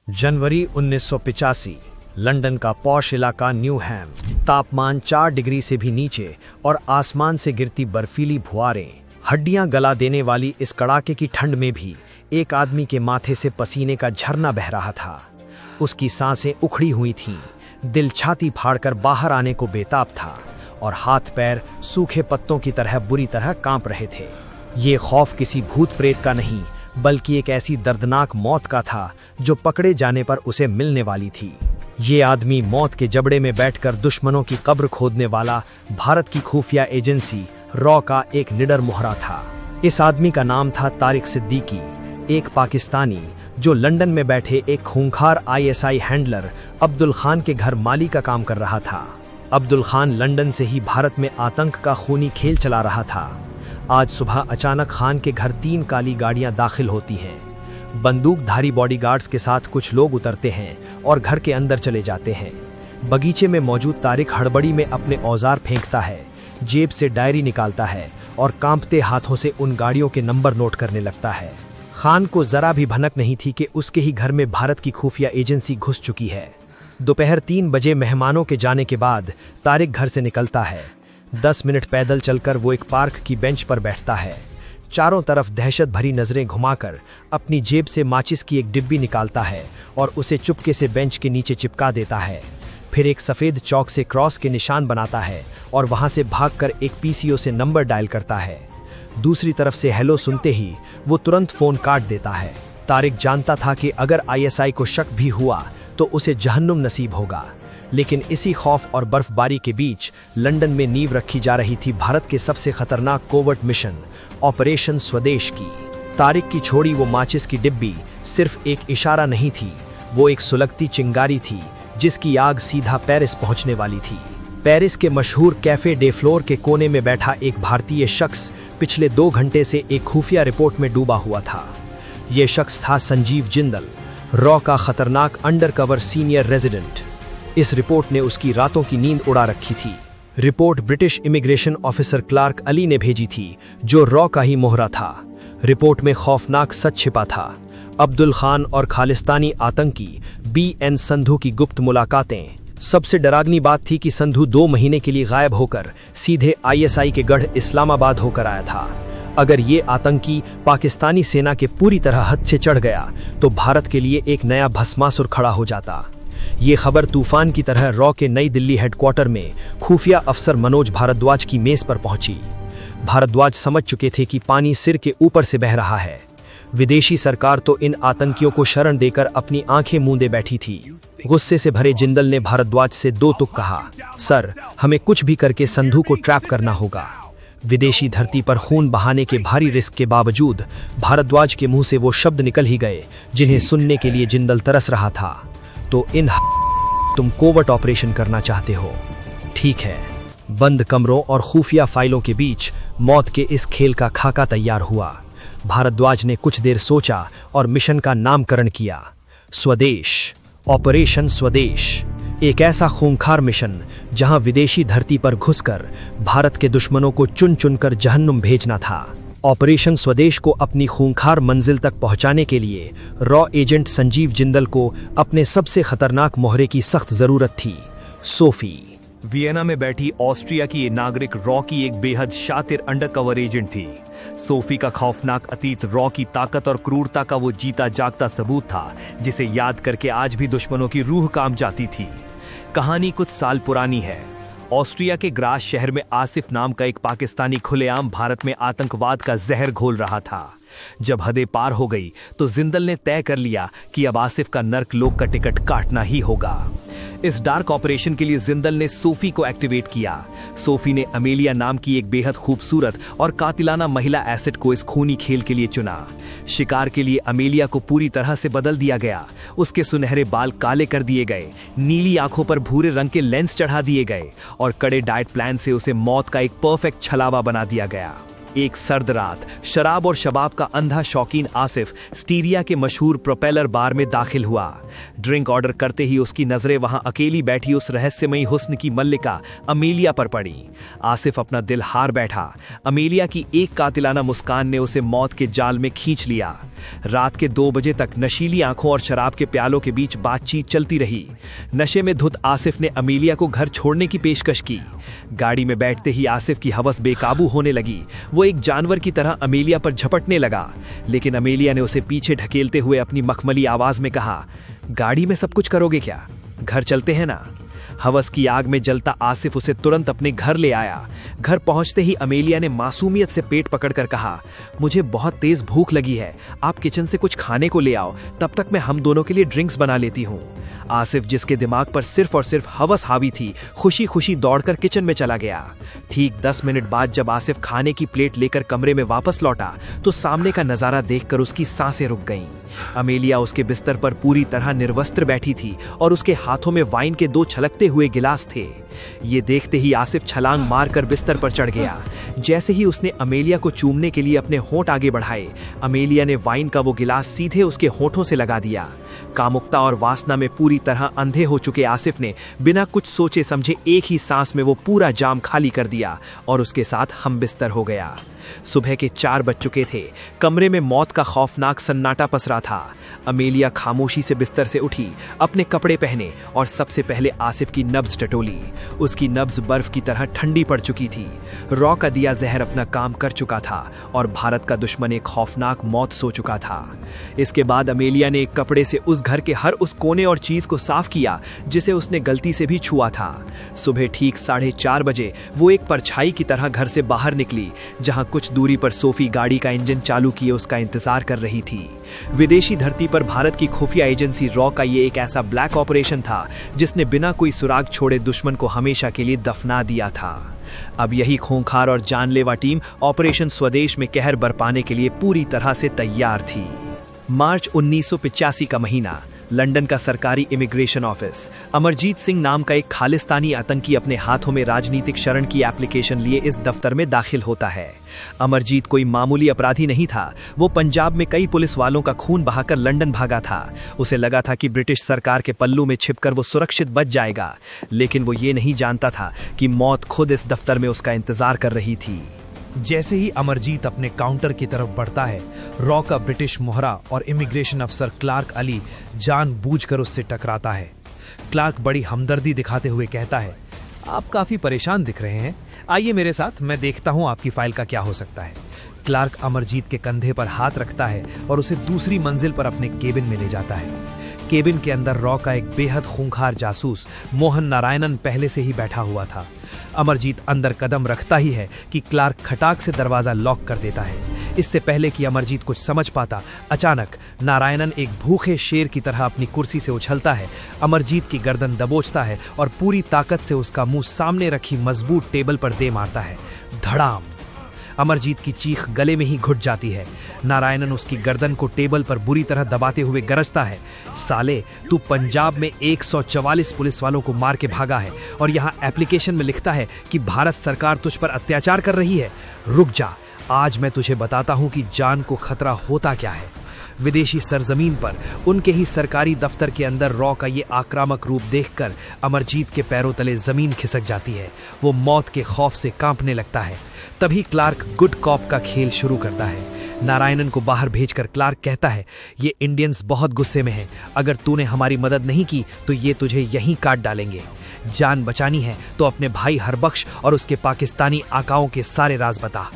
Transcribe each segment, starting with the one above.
जनवरी 1985। London का posh इलाका new हैम। तापमान 4 डिग्री से भी नीचे और आसमान से गिरती बर्फीली फुहारें। हड्डियां गला देने वाली इस कड़ाके की ठंड में भी एक आदमी के माथे से पसीने का झरना बह रहा था। उसकी सांसें उखड़ी हुई थीं, दिल छाती फाड़कर बाहर आने को बेताब था और हाथ पैर सूखे पत्तों की तरह बुरी तरह कांप रहे थे। ये खौफ किसी भूत प्रेत का नहीं, बल्कि एक ऐसी दर्दनाक मौत का था जो पकड़े जाने पर उसे मिलने वाली थी। ये आदमी मौत के जबड़े में बैठकर दुश्मनों की कब्र खोदने वाला भारत की खुफिया एजेंसी रॉ का एक निडर मोहरा था। इस आदमी का नाम था तारिक सिद्दीकी, एक पाकिस्तानी जो लंदन में बैठे एक खूंखार ISI हैंडलर अब्दुल खान के घर माली का काम कर रहा था। अब्दुल खान लंदन से ही भारत में आतंक का खूनी खेल चला रहा था। आज सुबह अचानक खान के घर 3 काली गाड़ियां दाखिल होती हैं। बंदूकधारी बॉडीगार्ड्स के साथ कुछ लोग उतरते हैं और घर के अंदर चले जाते हैं। बगीचे में मौजूद तारिक हड़बड़ी में अपने औजार फेंकता है, जेब से डायरी निकालता है और कांपते हाथों से उन गाड़ियों के नंबर नोट करने लगता है। खान को जरा भी भनक नहीं थी कि उसके ही घर में भारत की खुफिया एजेंसी घुस चुकी है। दोपहर 3 बजे मेहमानों के जाने के बाद तारिक घर से निकलता है। 10 मिनट पैदल चलकर वो एक पार्क की बेंच पर बैठता है। चारों तरफ दहशत भरी नजरें घुमाकर अपनी जेब से माचिस की एक डिब्बी निकालता है और उसे चुपके से बेंच के नीचे चिपका देता है। फिर एक सफेद चौक से क्रॉस के निशान बनाता है और वहां से भागकर एक PCO से नंबर डायल करता है। दूसरी तरफ से हेलो सुनते ही वो तुरंत फोन काट देता है। तारिक जानता था कि अगर ISI को शक भी हुआ तो उसे जहन्नुम नसीब होगा, लेकिन इसी खौफ और बर्फबारी के बीच लंदन में नींव रखी जा रही थी भारत के सबसे खतरनाक कोवर्ट मिशन ऑपरेशन स्वदेश की। तारिक की छोड़ी वो माचिस की डिब्बी सिर्फ एक इशारा नहीं थी, वो एक सुलगती चिंगारी थी जिसकी आग सीधा पेरिस पहुंचने वाली थी। पेरिस के मशहूर कैफे डे फ्लोर के कोने में बैठा एक भारतीय शख्स पिछले 2 घंटे से एक खुफिया रिपोर्ट में डूबा हुआ था। ये शख्स था संजीव जिंदल, रॉ का खतरनाक अंडरकवर सीनियर रेजिडेंट। इस रिपोर्ट ने उसकी रातों की नींद उड़ा रखी थी। Report British immigration officer Clark Ali ने भेजी थी, जो रॉ का ही मोहरा था। रिपोर्ट में खौफनाक सच छिपा था। अब्दुल खान और खालिस्तानी आतंकी BN संधू की गुप्त मुलाकातें। सबसे डरावनी बात थी कि संधू 2 महीने के लिए गायब होकर सीधे ISI के गढ़ इस्लामाबाद होकर आया था। अगर ये आतंकी पाकिस्तानी सेना के पूरी तरह हद से चढ़ गया तो भारत के लिए एक नया भस्मासुर खड़ा हो जाता। ये खबर तूफान की तरह रॉ के नई दिल्ली हेडक्वार्टर में खुफिया अफसर मनोज भारद्वाज की मेज पर पहुंची। भारद्वाज समझ चुके थे कि पानी सिर के ऊपर से बह रहा है। विदेशी सरकार तो इन आतंकियों को शरण देकर अपनी आंखें मूंदे बैठी थी। गुस्से से भरे जिंदल ने भारद्वाज से 2 तुक कहा, सर, हमें कुछ भी करके संधू को ट्रैप करना होगा। विदेशी धरती पर खून बहाने के भारी रिस्क के बावजूद भारद्वाज के मुंह से वो शब्द निकल ही गए जिन्हें सुनने के लिए जिंदल तरस रहा था। तो तुम कोवर्ट ऑपरेशन करना चाहते हो, ठीक है। बंद कमरों और खुफिया फाइलों के बीच मौत के इस खेल का खाका तैयार हुआ। भारद्वाज ने कुछ देर सोचा और मिशन का नामकरण किया, स्वदेश, ऑपरेशन स्वदेश। एक ऐसा खूंखार मिशन जहां विदेशी धरती पर घुसकर भारत के दुश्मनों को चुन चुनकर जहन्नुम भेजना था। ऑपरेशन स्वदेश को अपनी खूंखार मंजिल तक पहुंचाने के लिए रॉ एजेंट संजीव जिंदल को अपने सबसे खतरनाक मोहरे की सख्त जरूरत थी, सोफी। वियना में बैठी ऑस्ट्रिया की ये नागरिक रॉ की एक बेहद शातिर अंडरकवर एजेंट थी। सोफी का खौफनाक अतीत रॉ की ताकत और क्रूरता का वो जीता जागता सबूत था, जिसे याद करके आज भी दुश्मनों की रूह कांप जाती थी। कहानी कुछ साल पुरानी है। ऑस्ट्रिया के ग्रास शहर में आसिफ नाम का एक पाकिस्तानी खुलेआम भारत में आतंकवाद का जहर घोल रहा था। जब हदें पार हो गई तो जिंदल ने तय कर लिया कि अब आसिफ का नर्क लोक का टिकट काटना ही होगा। इस डार्क ऑपरेशन के लिए जिंदल ने सोफी को एक्टिवेट किया। सोफी ने अमेलिया नाम की एक बेहद खूबसूरत और कातिलाना महिला एसेट को इस खूनी खेल के लिए चुना। शिकार के लिए अमेलिया को पूरी तरह से बदल दिया गया। उसके सुनहरे बाल काले कर दिए गए, नीली आंखों पर भूरे रंग के लेंस चढ़ा दिए गए और कड़े डाइट प्लान से उसे मौत का एक परफेक्ट छलावा बना दिया गया। एक सर्द रात शराब और शबाब का अंधा शौकीन आसिफ स्टीरिया के मशहूर प्रोपेलर बार में दाखिल हुआ। ड्रिंक ऑर्डर करते ही उसकी नजरें वहां अकेली बैठी उस रहस्यमयी हुस्न की मल्लिका अमेलिया पर पड़ी। आसिफ अपना दिल हार बैठा। अमेलिया की एक कातिलाना मुस्कान ने उसे मौत के जाल में खींच लिया। रात के 2 बजे तक नशीली आंखों और शराब के प्यालों के बीच बातचीत चलती रही। नशे में धुत आसिफ ने अमेलिया को घर छोड़ने की पेशकश की। गाड़ी में बैठते ही आसिफ की हवस बेकाबू होने लगी। वो एक जानवर की तरह अमेलिया पर झपटने लगा, लेकिन अमेलिया ने उसे पीछे ढकेलते हुए अपनी मखमली आवाज में कहा, गाड़ी में सब कुछ करोगे क्या? घर चलते हैं ना। हवस की आग में जलता आसिफ उसे तुरंत अपने घर ले आया। घर पहुंचते ही अमेलिया ने मासूमियत से पेट पकड़कर कहा, मुझे बहुत तेज भूख लगी है, आप किचन से कुछ खाने को ले आओ, तब तक मैं हम दोनों के लिए ड्रिंक्स बना लेती हूँ। आसिफ, जिसके दिमाग पर सिर्फ और सिर्फ हवस हावी थी, खुशी खुशी दौड़कर किचन में चला गया। ठीक 10 मिनट बाद जब आसिफ खाने की प्लेट लेकर कमरे में वापस लौटा तो सामने का नजारा देखकर उसकी सांसें रुक गईं। अमेलिया उसके बिस्तर पर पूरी तरह निर्वस्त्र बैठी थी और उसके हाथों में वाइन के 2 छलकते हुए गिलास थे। ये देखते ही आसिफ छलांग मारकर बिस्तर पर चढ़ गया। जैसे ही उसने अमेलिया को चूमने के लिए अपने होंठ आगे बढ़ाए, अमेलिया ने वाइन का वो गिलास सीधे उसके होंठों से लगा दिया। कामुकता और वासना में पूरी तरह अंधे हो चुके आसिफ ने बिना कुछ सोचे समझे एक ही सांस में वो पूरा जाम खाली कर दिया और उसके साथ हम बिस्तर हो गया। सुबह के 4 बज चुके थे। कमरे में मौत का खौफनाक सन्नाटा पसरा था। अमेलिया खामोशी से बिस्तर से उठी, अपने कपड़े पहने और सबसे पहले आसिफ की नब्ज टटोली। उसकी नब्ज बर्फ की तरह ठंडी पड़ चुकी थी। रॉ का दिया जहर अपना काम कर चुका था और भारत का दुश्मन एक खौफनाक मौत सो चुका था। इसके बाद अमेलिया ने एक कपड़े से उस घर के हर उस कोने और चीज को साफ किया जिसे उसने गलती से भी छुआ था। सुबह ठीक 4:30 बजे वो एक परछाई की तरह घर से बाहर निकली, जहां कुछ दूरी पर सोफी गाड़ी का इंजन चालू किए उसका इंतजार कर रही थी। विदेशी धरती पर भारत की खुफिया एजेंसी रॉ का ये एक ऐसा ब्लैक ऑपरेशन था जिसने बिना कोई सुराग छोड़े दुश्मन को हमेशा के लिए दफना दिया था। अब यही खूंखार और जानलेवा टीम ऑपरेशन स्वदेश में कहर बरपाने के लिए पूरी तरह से तैयार थी। मार्च 1985 का महीना। लंदन का सरकारी इमिग्रेशन ऑफिस। अमरजीत सिंह नाम का एक खालिस्तानी आतंकी अपने हाथों में राजनीतिक शरण की एप्लीकेशन लिए इस दफ्तर में दाखिल होता है। अमरजीत कोई मामूली अपराधी नहीं था। वो पंजाब में कई पुलिस वालों का खून बहाकर लंदन भागा था। उसे लगा था कि ब्रिटिश सरकार के पल्लू में छिपकर वो सुरक्षित बच जाएगा, लेकिन वो ये नहीं जानता था कि मौत खुद इस दफ्तर में उसका इंतजार कर रही थी। जैसे ही अमरजीत अपने काउंटर की तरफ बढ़ता है, रॉ का ब्रिटिश मोहरा और इमिग्रेशन अफसर क्लार्क अली जानबूझकर उससे टकराता है। क्लार्क बड़ी हमदर्दी दिखाते हुए कहता है, आप काफी परेशान दिख रहे हैं, आइए मेरे साथ, मैं देखता हूं आपकी फाइल का क्या हो सकता है। क्लार्क अमरजीत के कंधे पर हाथ रखता है और उसे दूसरी मंजिल पर अपने केबिन में ले जाता है। केबिन के अंदर रॉ का एक बेहद खूंखार जासूस मोहन नारायणन पहले से ही बैठा हुआ था। अमरजीत अंदर कदम रखता ही है कि क्लार्क खटाक से दरवाजा लॉक कर देता है। इससे पहले कि अमरजीत कुछ समझ पाता, अचानक नारायणन एक भूखे शेर की तरह अपनी कुर्सी से उछलता है, अमरजीत की गर्दन दबोचता है और पूरी ताकत से उसका मुंह सामने रखी मजबूत टेबल पर दे मारता है। धड़ाम! अमरजीत की चीख गले में ही घुट जाती है। नारायणन उसकी गर्दन को टेबल पर बुरी तरह दबाते हुए गरजता है, साले, तू पंजाब में 144 पुलिस वालों को मार के भागा है और यहाँ एप्लीकेशन में लिखता है कि भारत सरकार तुझ पर अत्याचार कर रही है। रुक जा, आज मैं तुझे बताता हूँ कि जान को खतरा होता क्या है। विदेशी सरजमीन पर उनके ही सरकारी दफ्तर के अंदर रॉ का ये आक्रामक रूप देखकर अमरजीत के पैरों तले जमीन खिसक जाती है। वो मौत के खौफ से कांपने लगता है। तभी क्लार्क गुड कॉप का खेल शुरू करता है। नारायणन को बाहर भेजकर क्लार्क कहता है, ये इंडियंस बहुत गुस्से में हैं, अगर तूने हमारी मदद नहीं की तो ये तुझे यहीं काट डालेंगे। जान बचानी है तो अपने भाई हरबख्श और उसके पाकिस्तानी आकाओं के सारे राज बता।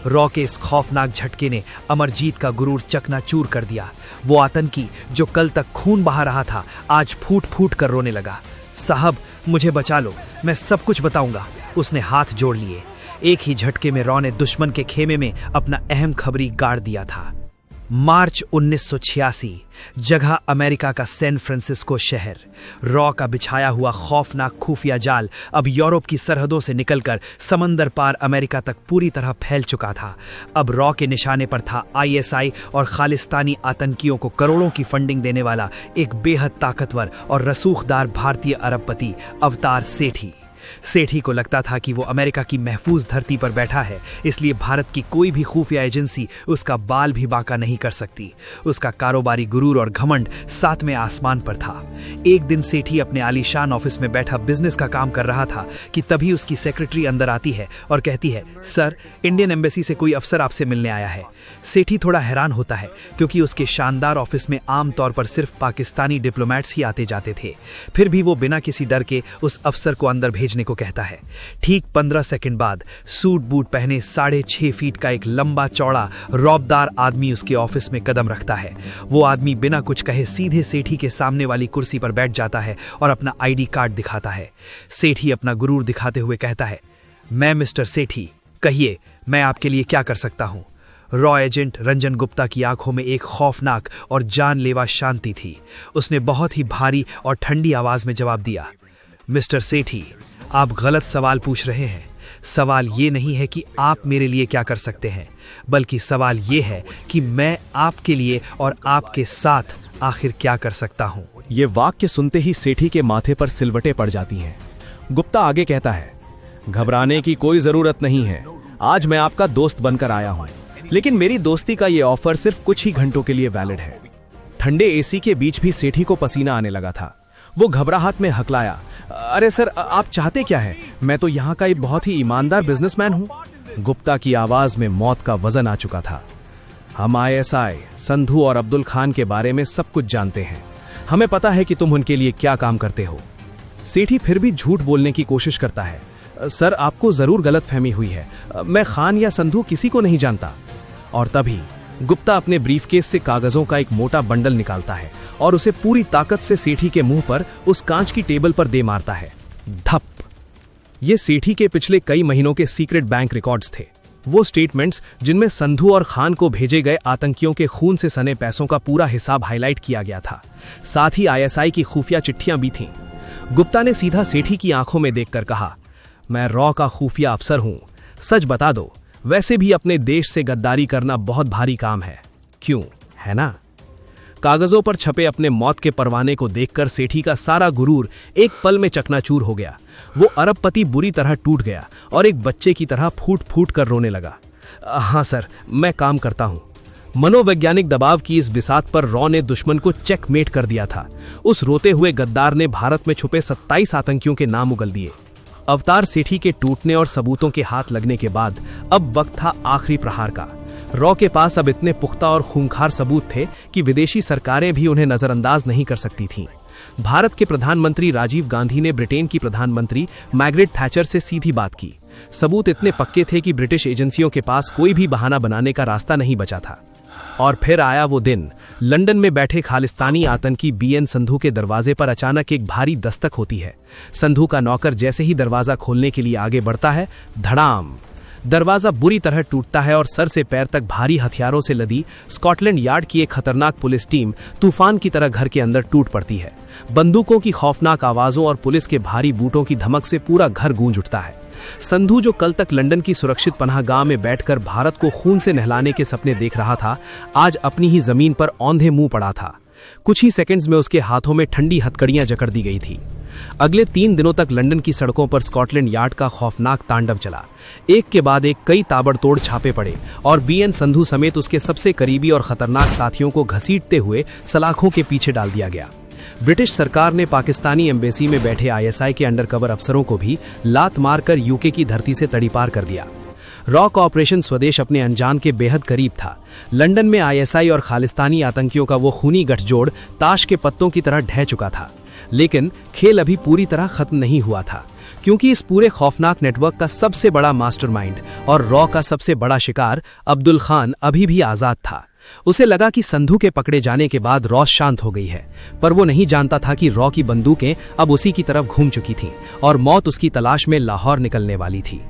रॉ के इस खौफनाक झटके ने अमरजीत का गुरूर चकनाचूर कर दिया। वो आतंकी जो कल तक खून बहा रहा था, आज फूट फूट कर रोने लगा। साहब, मुझे बचा लो, मैं सब कुछ बताऊंगा। उसने हाथ जोड़ लिए। एक ही झटके में रॉ ने दुश्मन के खेमे में अपना अहम खबरी गाड़ दिया था। मार्च 1986, जगह अमेरिका का सैन फ्रांसिस्को शहर। रॉ का बिछाया हुआ खौफनाक खुफिया जाल अब यूरोप की सरहदों से निकलकर समंदर पार अमेरिका तक पूरी तरह फैल चुका था। अब रॉ के निशाने पर था ISI और खालिस्तानी आतंकियों को करोड़ों की फंडिंग देने वाला एक बेहद ताकतवर और रसूखदार भारतीय अरबपति अवतार सेठी। सेठी को लगता था कि वो अमेरिका की महफूज धरती पर बैठा है, इसलिए भारत की कोई भी खुफिया एजेंसी उसका बाल भी बांका नहीं कर सकती। उसका कारोबारी गुरूर और घमंड सातवें आसमान पर था। एक दिन सेठी अपने आलीशान ऑफिस में बैठा बिजनेस का काम कर रहा था कि तभी उसकी सेक्रेटरी अंदर आती है और कहती है, सर, इंडियन एम्बेसी से कोई अफसर आपसे मिलने आया है। सेठी थोड़ा हैरान होता है क्योंकि उसके शानदार ऑफिस में आमतौर पर सिर्फ पाकिस्तानी डिप्लोमैट्स ही आते जाते थे। फिर भी वो बिना किसी डर के उस अफसर को अंदर भेजने को कहता है। ठीक 15 सेकंड बाद सूट बूट पहने 6.5 फीट का एक लंबा चौड़ा रौबदार आदमी उसके ऑफिस में कदम रखता है। वो आदमी बिना कुछ कहे सीधे सेठी के सामने वाली कुर्सी पर बैठ जाता है और अपना आईडी कार्ड दिखाता है। सेठी अपना गुरूर दिखाते हुए कहता है, मैं मिस्टर सेठी, कहिए मैं आपके लिए क्या कर सकता हूं। रॉ एजेंट रंजन गुप्ता की आंखों में एक खौफनाक और जानलेवा शांति थी। उसने बहुत ही भारी और ठंडी आवाज में जवाब दिया, मिस्टर सेठी, आप गलत सवाल पूछ रहे हैं। सवाल ये नहीं है कि आप मेरे लिए क्या कर सकते हैं, बल्कि सवाल ये है कि मैं आपके लिए और आपके साथ आखिर क्या कर सकता हूं। ये वाक्य सुनते ही सेठी के माथे पर सिलवटें पड़ जाती हैं। गुप्ता आगे कहता है, घबराने की कोई जरूरत नहीं है। आज मैं आपका दोस्त बनकर आया हूं, लेकिन मेरी दोस्ती का ये ऑफर सिर्फ कुछ ही घंटों के लिए वैलिड है। ठंडे एसी के बीच भी सेठी को पसीना आने लगा था। वो घबराहट में हकलाया, अरे सर, आप चाहते क्या है? मैं तो यहाँ का एक बहुत ही ईमानदार बिजनेसमैन हूँ। गुप्ता की आवाज में मौत का वजन आ चुका था। हम ISI, संधू और अब्दुल खान के बारे में सब कुछ जानते हैं। हमें पता है कि तुम उनके लिए क्या काम करते हो। सेठी फिर भी झूठ बोलने की कोशिश करता है, सर, आपको जरूर गलतफहमी हुई है। मैं खान या संधू किसी को नहीं जानता। और तभी गुप्ता अपने ब्रीफकेस से कागजों का एक मोटा बंडल निकालता है और उसे पूरी ताकत से सेठी के मुंह पर उस कांच की टेबल पर दे मारता है। धप। ये सेठी के पिछले कई महीनों के सीक्रेट बैंक रिकॉर्ड्स थे। वो स्टेटमेंट्स जिनमें संधू और खान को भेजे गए आतंकियों के खून से सने पैसों का पूरा हिसाब हाईलाइट किया गया था। साथ ही ISI की खुफिया चिट्ठियां भी थीं। गुप्ता ने सीधा सेठी की आंखों में देखकर कहा, मैं रॉ का खुफिया अफसर हूं। सच बता दो, वैसे भी अपने देश से गद्दारी करना बहुत भारी काम है, क्यों, है ना? कागजों पर छपे अपने मौत के परवाने को देखकर सेठी का सारा गुरूर एक पल में चकनाचूर हो गया। वो अरबपति बुरी तरह टूट गया और एक बच्चे की तरह फूट फूट कर रोने लगा। हाँ सर, मैं काम करता हूँ। मनोवैज्ञानिक दबाव की इस बिसात पर रॉ ने दुश्मन को चेकमेट कर दिया था। उस रोते हुए गद्दार ने भारत में छुपे 27 आतंकियों के नाम उगल दिए। अवतार सेठी के टूटने और सबूतों के हाथ लगने के बाद अब वक्त था आखिरी प्रहार का। रॉ के पास अब इतने पुख्ता और खूंखार सबूत थे कि विदेशी सरकारें भी उन्हें नजरअंदाज नहीं कर सकती थीं। भारत के प्रधानमंत्री राजीव गांधी ने ब्रिटेन की प्रधानमंत्री मैग्रेट थैचर से सीधी बात की। सबूत इतने पक्के थे कि ब्रिटिश एजेंसियों के पास कोई भी बहाना बनाने का रास्ता नहीं बचा था। और फिर आया वो दिन। लंदन में बैठे खालिस्तानी आतंकी BN संधू के दरवाजे पर अचानक एक भारी दस्तक होती है। संधू का नौकर जैसे ही दरवाजा खोलने के लिए आगे बढ़ता है, धड़ाम, दरवाजा बुरी तरह टूटता है और सर से पैर तक भारी हथियारों से लदी स्कॉटलैंड यार्ड की एक खतरनाक पुलिस टीम तूफान की तरह घर के अंदर टूट पड़ती है। बंदूकों की खौफनाक आवाजों और पुलिस के भारी बूटों की धमक से पूरा घर गूंज उठता है। संधू, जो कल तक लंदन की सुरक्षित पनाहगाह में बैठकर भारत को खून से नहलाने के सपने देख रहा था, आज अपनी ही जमीन पर औंधे मुंह पड़ा था। कुछ ही सेकंड्स में उसके हाथों में ठंडी हथकड़ियां जकड़ दी गई थी। अगले 3 दिनों तक लंदन की सड़कों पर स्कॉटलैंड यार्ड का खौफनाक तांडव चला। एक के बाद एक कई ताबड़तोड़ छापे पड़े और BN संधू समेत उसके सबसे करीबी और खतरनाक साथियों को घसीटते हुए सलाखों के पीछे डाल दिया गया। ब्रिटिश सरकार ने पाकिस्तानी एम्बेसी में बैठे ISI के अंडरकवर अफसरों को भी लात मारकर UK की धरती से तड़ीपार कर दिया। रॉ का ऑपरेशन स्वदेश अपने अंजाम के बेहद करीब था। लंदन में ISI और खालिस्तानी आतंकियों का वो खूनी गठजोड़ ताश के पत्तों की तरह ढह चुका था। लेकिन खेल अभी पूरी तरह खत्म नहीं हुआ था, क्योंकि इस पूरे खौफनाक नेटवर्क का सबसे बड़ा मास्टरमाइंड और रॉ का सबसे बड़ा शिकार अब्दुल खान अभी भी आजाद था। उसे लगा कि संधू के पकड़े जाने के बाद रॉ शांत हो गई है, पर वो नहीं जानता था कि रॉ की बंदूकें अब उसी की तरफ घूम चुकी थीं और मौत उसकी तलाश में लाहौर निकलने वाली थी।